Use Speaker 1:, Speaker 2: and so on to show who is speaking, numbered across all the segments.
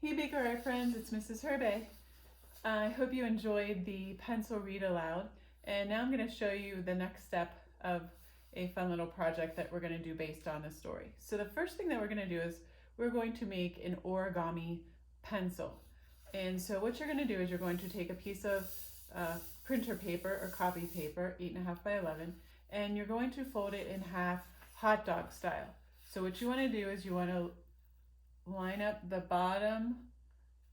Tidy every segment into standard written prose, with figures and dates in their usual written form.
Speaker 1: Hey Baker Art friends, it's Mrs. Herbay. I hope you enjoyed the pencil read aloud, and now I'm going to show you the next step of a fun little project that we're going to do based on this story. So the first thing that we're going to do is we're going to make an origami pencil. And so what you're going to do is you're going to take a piece of printer paper or copy paper, 8.5 by 11, and you're going to fold it in half hot dog style. So what you want to do is you want to line up the bottom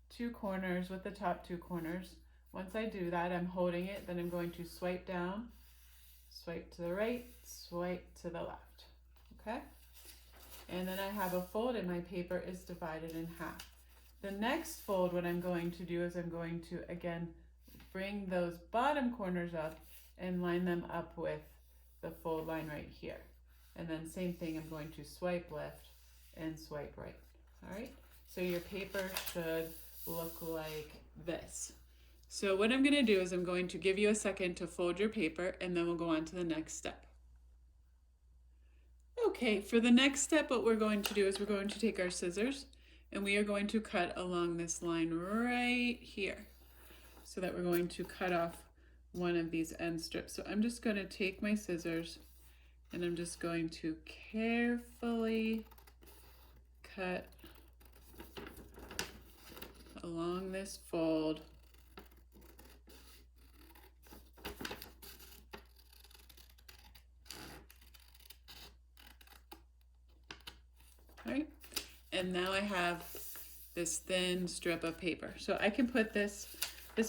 Speaker 1: two corners with the top two corners. Once I do that, I'm holding it, then I'm going to swipe down, swipe to the right, swipe to the left, okay? And then I have a fold and my paper is divided in half. The next fold, what I'm going to do is I'm going to, again, bring those bottom corners up and line them up with the fold line right here. And then same thing, I'm going to swipe left and swipe right. All right, so your paper should look like this. So what I'm going to do is I'm going to give you a second to fold your paper and then we'll go on to the next step. Okay, for the next step, what we're going to do is we're going to take our scissors and we are going to cut along this line right here so that we're going to cut off one of these end strips. So I'm just going to take my scissors and I'm just going to carefully cut along this fold. All right, and now I have this thin strip of paper. So I can put this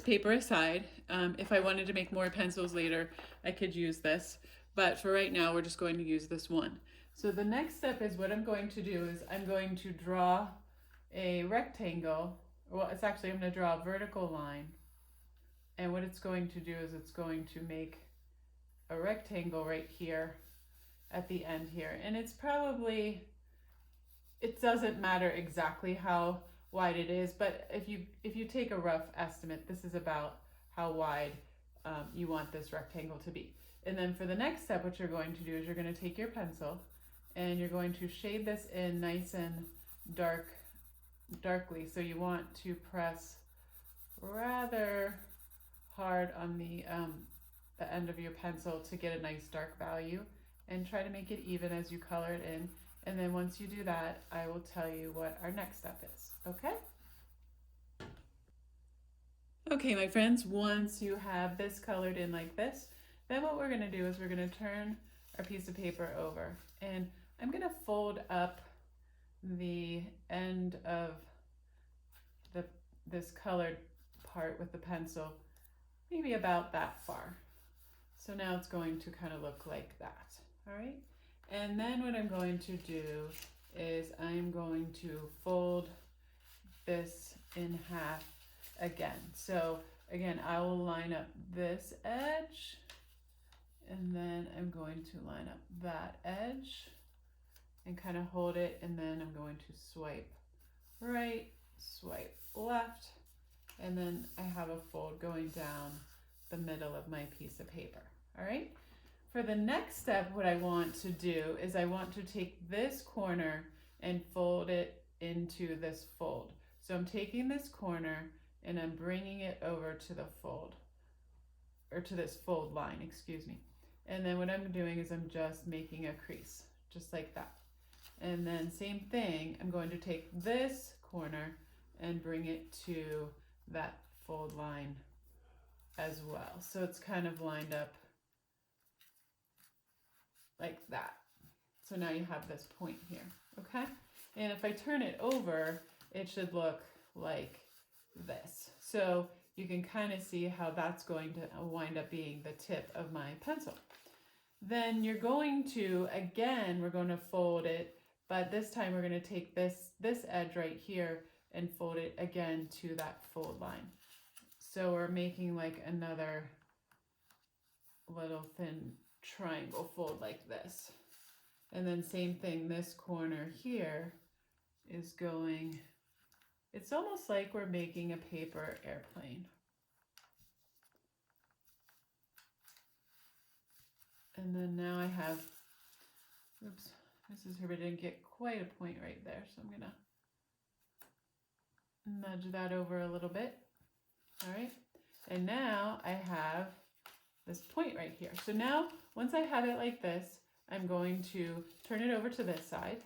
Speaker 1: paper aside. If I wanted to make more pencils later, I could use this. But for right now, we're just going to use this one. So the next step is what I'm going to do is I'm going to draw a rectangle. Well, it's actually, I'm going to draw a vertical line. And what it's going to do is it's going to make a rectangle right here at the end here. And it's probably, it doesn't matter exactly how wide it is, but if you take a rough estimate, this is about how wide you want this rectangle to be. And then for the next step, what you're going to do is you're going to take your pencil and you're going to shade this in nice and darkly. So you want to press rather hard on the end of your pencil to get a nice dark value, and try to make it even as you color it in. And then once you do that, I will tell you what our next step is, okay? Okay, my friends, once you have this colored in like this, then what we're going to do is we're going to turn our piece of paper over, and I'm going to fold up the end of this colored part with the pencil, maybe about that far. So now it's going to kind of look like that, all right? And then what I'm going to do is I'm going to fold this in half again. So again, I will line up this edge, and then I'm going to line up that edge and kind of hold it, and then I'm going to swipe right, swipe left, and then I have a fold going down the middle of my piece of paper, all right? For the next step, what I want to do is I want to take this corner and fold it into this fold. So I'm taking this corner and I'm bringing it over to the fold, or to this fold line, excuse me. And then what I'm doing is I'm just making a crease, just like that. And then same thing, I'm going to take this corner and bring it to that fold line as well. So it's kind of lined up like that. So now you have this point here, okay? And if I turn it over, it should look like this. So you can kind of see how that's going to wind up being the tip of my pencil. Then you're going to, again, we're going to fold it, but this time we're going to take this edge right here and fold it again to that fold line. So we're making like another little thin triangle fold like this. And then same thing, this corner here is going, it's almost like we're making a paper airplane. And then now I have, oops, Mrs. Herbay didn't get quite a point right there, so I'm gonna nudge that over a little bit. All right, and now I have this point right here. So now, once I have it like this, I'm going to turn it over to this side,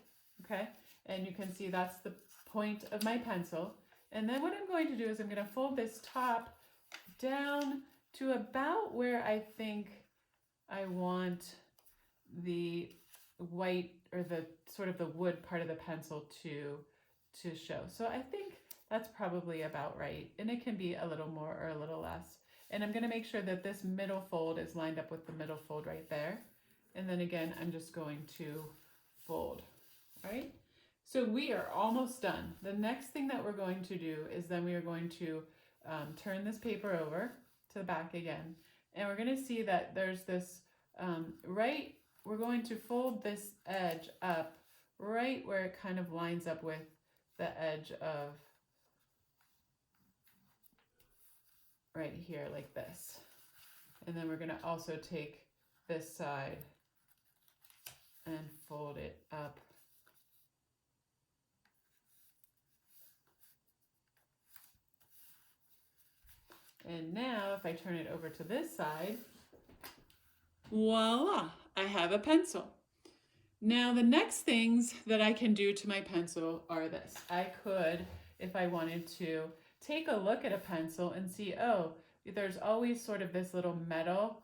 Speaker 1: okay? And you can see that's the point of my pencil. And then what I'm going to do is I'm going to fold this top down to about where I think I want the white or the sort of the wood part of the pencil to show. So I think that's probably about right. And it can be a little more or a little less. And I'm going to make sure that this middle fold is lined up with the middle fold right there. And then again, I'm just going to fold. All right. So we are almost done. The next thing that we're going to do is then we are going to turn this paper over to the back again. And we're going to see that there's this we're going to fold this edge up right where it kind of lines up with the edge of right here like this. And then we're going to also take this side and fold it up. And now if I turn it over to this side, voila, I have a pencil. Now the next things that I can do to my pencil are this. I could, if I wanted to, take a look at a pencil and see, oh, there's always sort of this little metal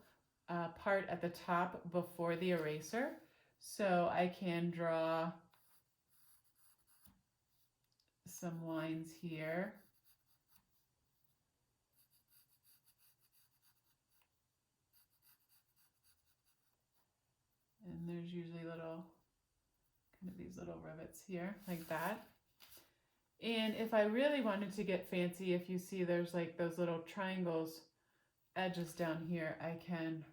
Speaker 1: part at the top before the eraser. So I can draw some lines here. And there's usually little, kind of these little rivets here, like that. And if I really wanted to get fancy, if you see there's like those little triangles edges down here, I can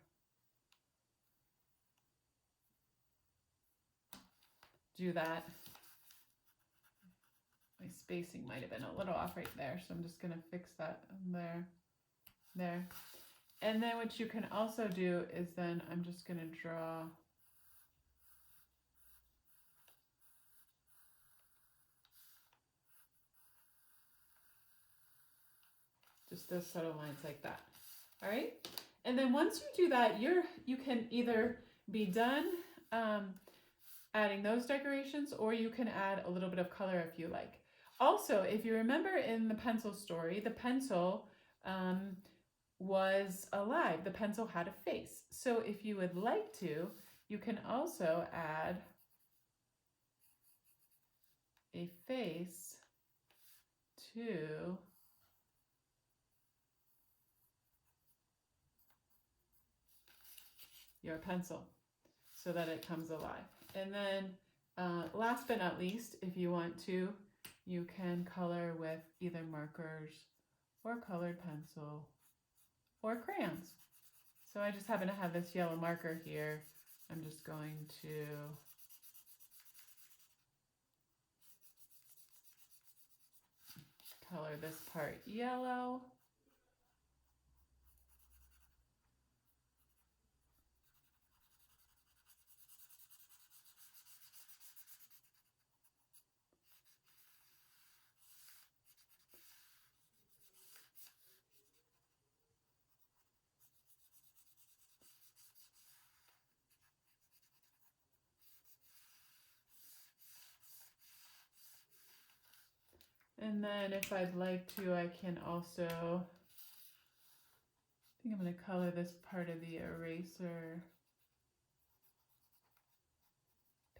Speaker 1: do that. My spacing might have been a little off right there, so I'm just going to fix that there. And then what you can also do is then I'm just going to draw just those subtle lines like that. All right. And then once you do that, you can either be done adding those decorations, or you can add a little bit of color if you like. Also, if you remember in the pencil story, the pencil was alive. The pencil had a face. So if you would like to, you can also add a face to your pencil so that it comes alive. And then last but not least, if you want to, you can color with either markers or colored pencil or crayons. So I just happen to have this yellow marker here. I'm just going to color this part yellow. And then if I'd like to, I can also, I think I'm going to color this part of the eraser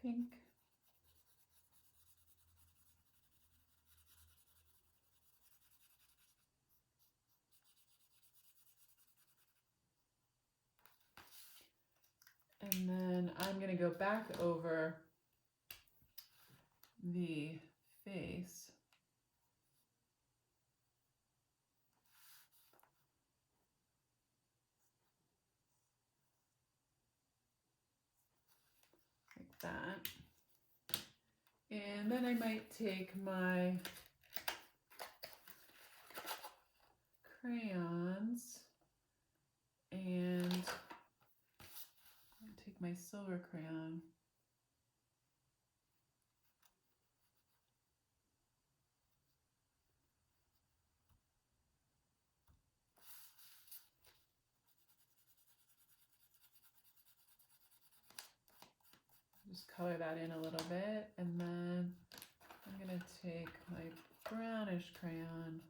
Speaker 1: pink. And then I'm going to go back over the face. Like that. And then I might take my crayons and take my silver crayon Just color that in a little bit, and then I'm going to take my brownish crayon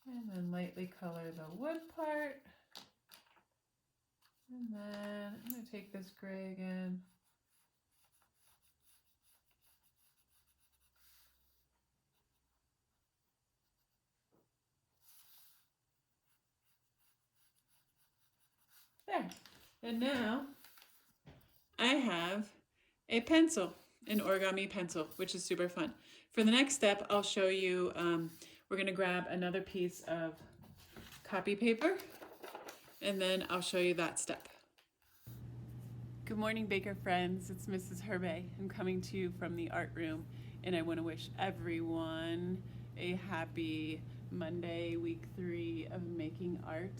Speaker 1: and then lightly color the wood part. And then I'm going to take this gray again. There. And now I have a pencil, an origami pencil, which is super fun. For the next step, I'll show you, we're going to grab another piece of copy paper, and then I'll show you that step. Good morning, Baker friends. It's Mrs. Herbay. I'm coming to you from the art room, and I want to wish everyone a happy Monday, week 3 of making art.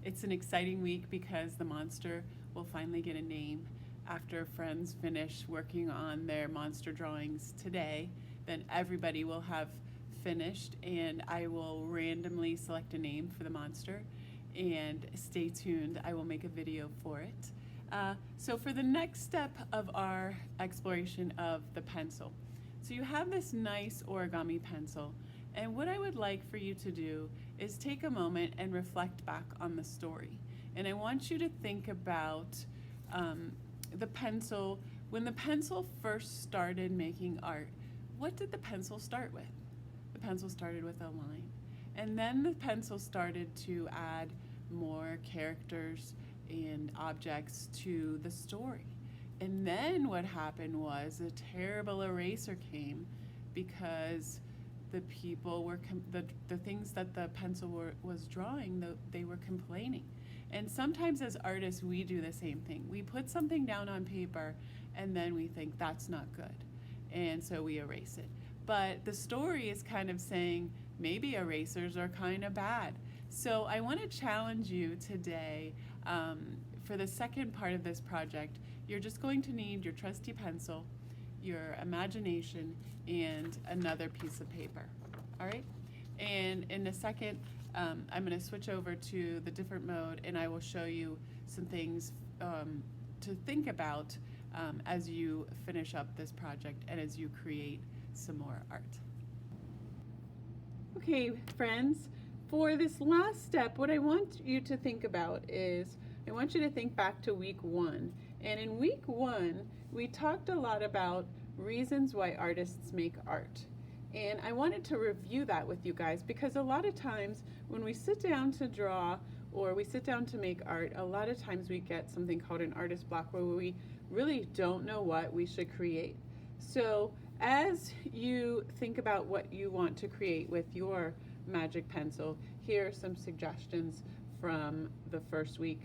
Speaker 1: It's an exciting week because the monster will finally get a name. After friends finish working on their monster drawings today, then everybody will have finished, and I will randomly select a name for the monster, and stay tuned. I will make a video for it. So for the next step of our exploration of the pencil, so you have this nice origami pencil, and what I would like for you to do is take a moment and reflect back on the story. And I want you to think about the pencil. When the pencil first started making art, what did the pencil start with? The pencil started with a line. And then the pencil started to add more characters and objects to the story. And then what happened was a terrible eraser came because the people were, the things that the pencil was drawing, they were complaining. And sometimes as artists, we do the same thing. We put something down on paper and then we think that's not good. And so we erase it. But the story is kind of saying maybe erasers are kind of bad. So I want to challenge you today. For the second part of this project, you're just going to need your trusty pencil, your imagination, and another piece of paper. All right? And in a second, I'm going to switch over to the different mode, and I will show you some things to think about as you finish up this project and as you create some more art. Okay, friends, for this last step, what I want you to think about is, I want you to think back to week 1. And in week 1, we talked a lot about reasons why artists make art. And I wanted to review that with you guys because a lot of times when we sit down to draw or we sit down to make art, a lot of times we get something called an artist block where we really don't know what we should create. So as you think about what you want to create with your magic pencil, here are some suggestions from the first week.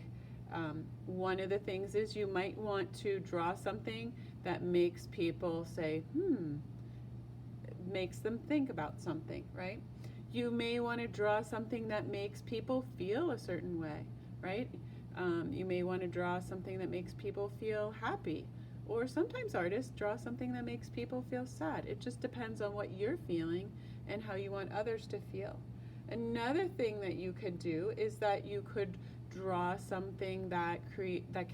Speaker 1: One of the things is you might want to draw something that makes people say, makes them think about something, right? You may want to draw something that makes people feel a certain way, right? You may want to draw something that makes people feel happy, or sometimes artists draw something that makes people feel sad. It just depends on what you're feeling and how you want others to feel. Another thing that you could do is that you could draw something that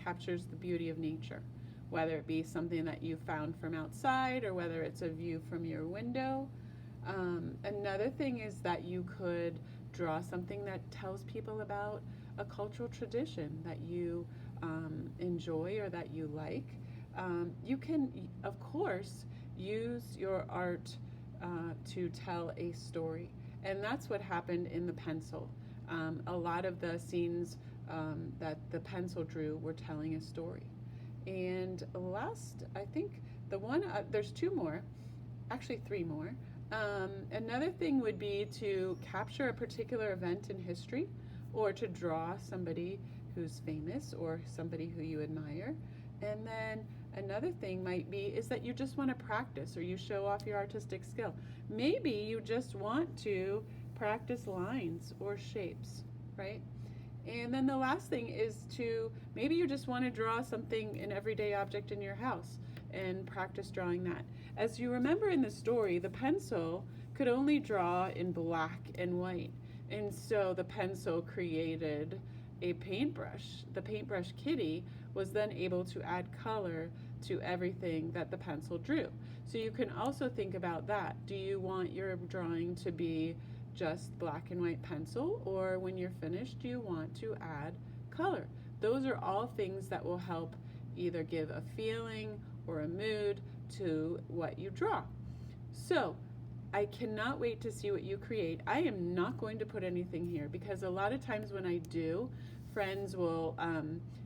Speaker 1: captures the beauty of nature, whether it be something that you found from outside or whether it's a view from your window. Another thing is that you could draw something that tells people about a cultural tradition that you enjoy or that you like. You can, of course, use your art to tell a story. And that's what happened in the pencil. A lot of the scenes that the pencil drew were telling a story. And last, I think the one, there's 2 more, actually 3 more. Another thing would be to capture a particular event in history or to draw somebody who's famous or somebody who you admire. And then another thing might be is that you just want to practice or you show off your artistic skill. Maybe you just want to practice lines or shapes, right? And then the last thing is to, maybe you just want to draw something, an everyday object in your house and practice drawing that. As you remember in the story, the pencil could only draw in black and white. And so the pencil created a paintbrush. The paintbrush kitty was then able to add color to everything that the pencil drew. So you can also think about that. Do you want your drawing to be just black and white pencil, or when you're finished, do you want to add color? Those are all things that will help either give a feeling or a mood to what you draw. So I cannot wait to see what you create. I am not going to put anything here because a lot of times when I do, friends will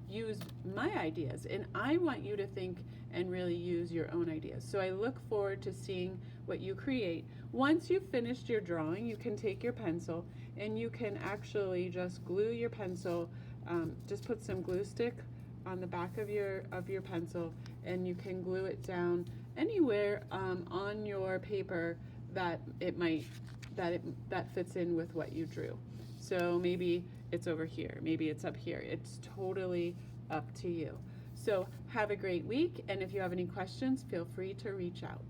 Speaker 1: use my ideas, and I want you to think and really use your own ideas. So I look forward to seeing what you create. Once you've finished your drawing, you can take your pencil and you can actually just glue your pencil. Just put some glue stick on the back of your pencil, and you can glue it down anywhere on your paper that that fits in with what you drew. So maybe it's over here, maybe it's up here. It's totally up to you. So have a great week, and if you have any questions, feel free to reach out.